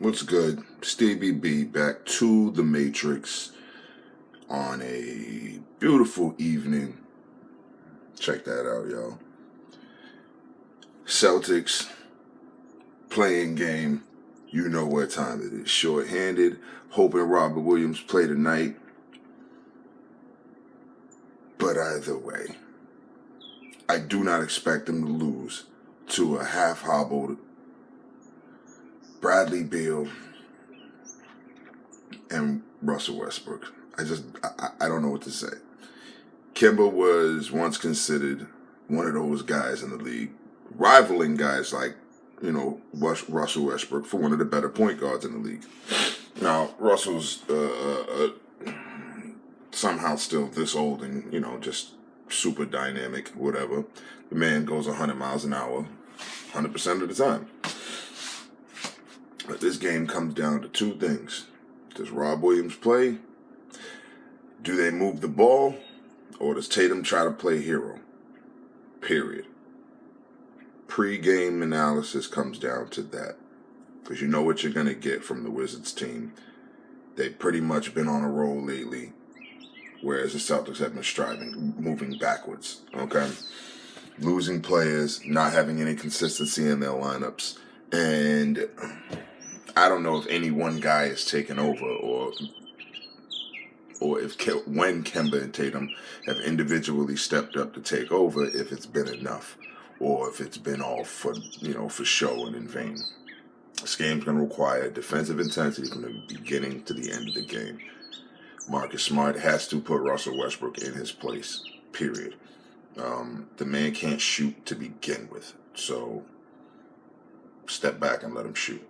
What's good? Stevie B back to the Matrix on a beautiful evening. Check that out, y'all. Celtics playing game. You know what time it is. Short-handed. Hoping Robert Williams play tonight. But either way, I do not expect them to lose to a half-hobbled Bradley Beal and Russell Westbrook. I don't know what to say. Kemba was once considered one of those guys in the league, rivaling guys like, Russell Westbrook for one of the better point guards in the league. Now, Russell's somehow still this old and, just super dynamic, whatever. The man goes 100 miles an hour 100% of the time. But this game comes down to two things. Does Rob Williams play? Do they move the ball? Or does Tatum try to play hero? Period. Pre-game analysis comes down to that. Because you know what you're going to get from the Wizards team. They've pretty much been on a roll lately. Whereas the Celtics have been striving, moving backwards. Okay? Losing players, not having any consistency in their lineups. And I don't know if any one guy is taking over or when Kemba and Tatum have individually stepped up to take over, if it's been enough, or if it's been all for show and in vain. This game's going to require defensive intensity from the beginning to the end of the game. Marcus Smart has to put Russell Westbrook in his place, period. The man can't shoot to begin with, so step back and let him shoot.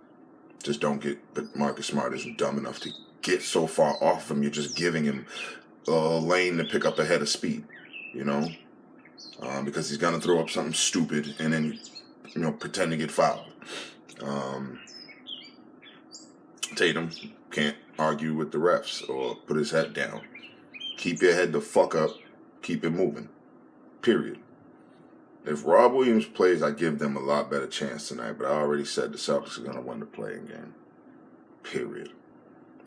Just don't but Marcus Smart isn't dumb enough to get so far off him. You're just giving him a lane to pick up a head of speed, because he's going to throw up something stupid and then, pretend to get fouled. Tatum can't argue with the refs or put his head down. Keep your head the fuck up. Keep it moving. Period. If Rob Williams plays, I give them a lot better chance tonight, but I already said the Celtics are going to win the playing game. Period.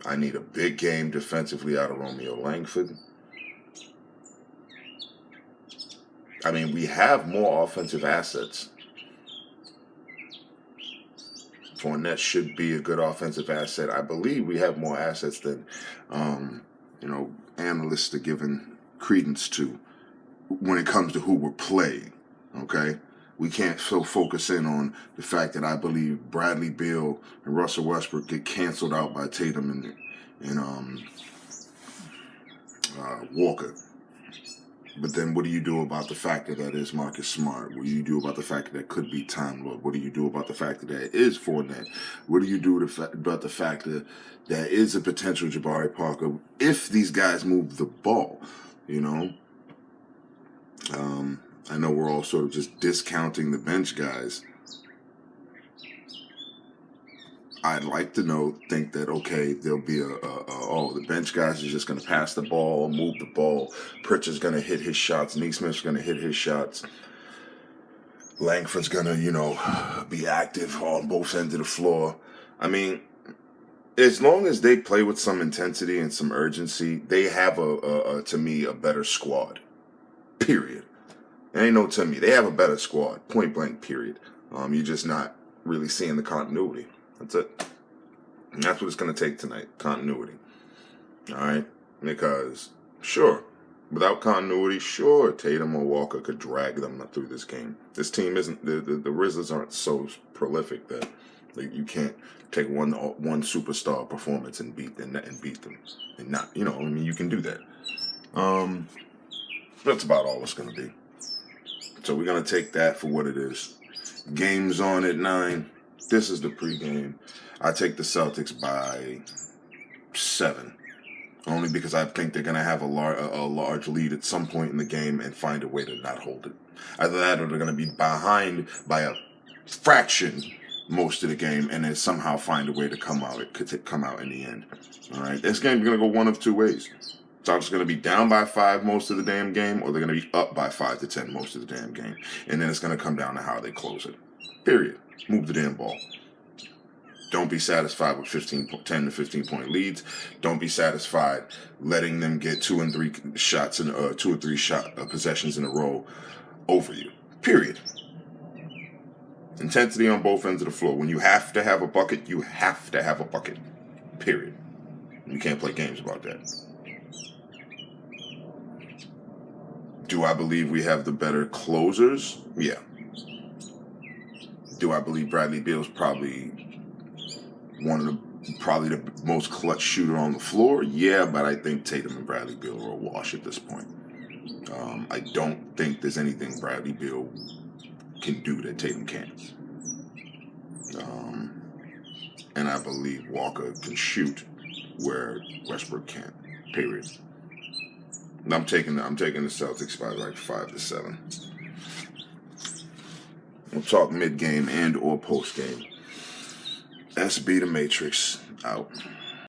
I need a big game defensively out of Romeo Langford. I mean, we have more offensive assets. Fournette should be a good offensive asset. I believe we have more assets than, analysts are giving credence to when it comes to who we're playing. Okay? We can't so focus in on the fact that I believe Bradley Beal and Russell Westbrook get canceled out by Tatum and Walker. But then what do you do about the fact that that is Marcus Smart? What do you do about the fact that that could be Time Lord? What do you do about the fact that that is Fournette? What do you do about the fact that there is a potential Jabari Parker if these guys move the ball, I know we're all sort of just discounting the bench guys. I'd like to think that, okay, there'll be the bench guys are just going to pass the ball, move the ball. Pritchard's going to hit his shots. Neesmith's going to hit his shots. Langford's going to, be active on both ends of the floor. I mean, as long as they play with some intensity and some urgency, they have, to me, a better squad. Period. Ain't no to me. They have a better squad. Point blank, period. You're just not really seeing the continuity. That's it. And that's what it's going to take tonight. Continuity. All right? Because, sure, without continuity, sure, Tatum or Walker could drag them through this game. This team isn't, the Wizards aren't so prolific that you can't take one superstar performance and beat them. And not, you can do that. That's about all it's going to be. So we're going to take that for what it is. Game's on at 9. This is the pregame. I take the Celtics by 7. Only because I think they're going to have a large lead at some point in the game and find a way to not hold it. Either that or they're going to be behind by a fraction most of the game and then somehow find a way to come out in the end. All right? This game's going to go one of two ways. Celtics going to be down by 5 most of the damn game, or they're going to be up by 5 to 10 most of the damn game. And then it's going to come down to how they close it. Period. Move the damn ball. Don't be satisfied with 10 to 15 point leads. Don't be satisfied letting them get 2 or 3 possessions in a row over you. Period. Intensity on both ends of the floor. When you have to have a bucket, you have to have a bucket. Period. You can't play games about that. Do I believe we have the better closers? Yeah. Do I believe Bradley Beal's probably the most clutch shooter on the floor? Yeah, but I think Tatum and Bradley Beal are a wash at this point. I don't think there's anything Bradley Beal can do that Tatum can't. And I believe Walker can shoot where Westbrook can't. Period. I'm taking the Celtics by like 5-7. We'll talk mid-game and or post-game. SB the Matrix out.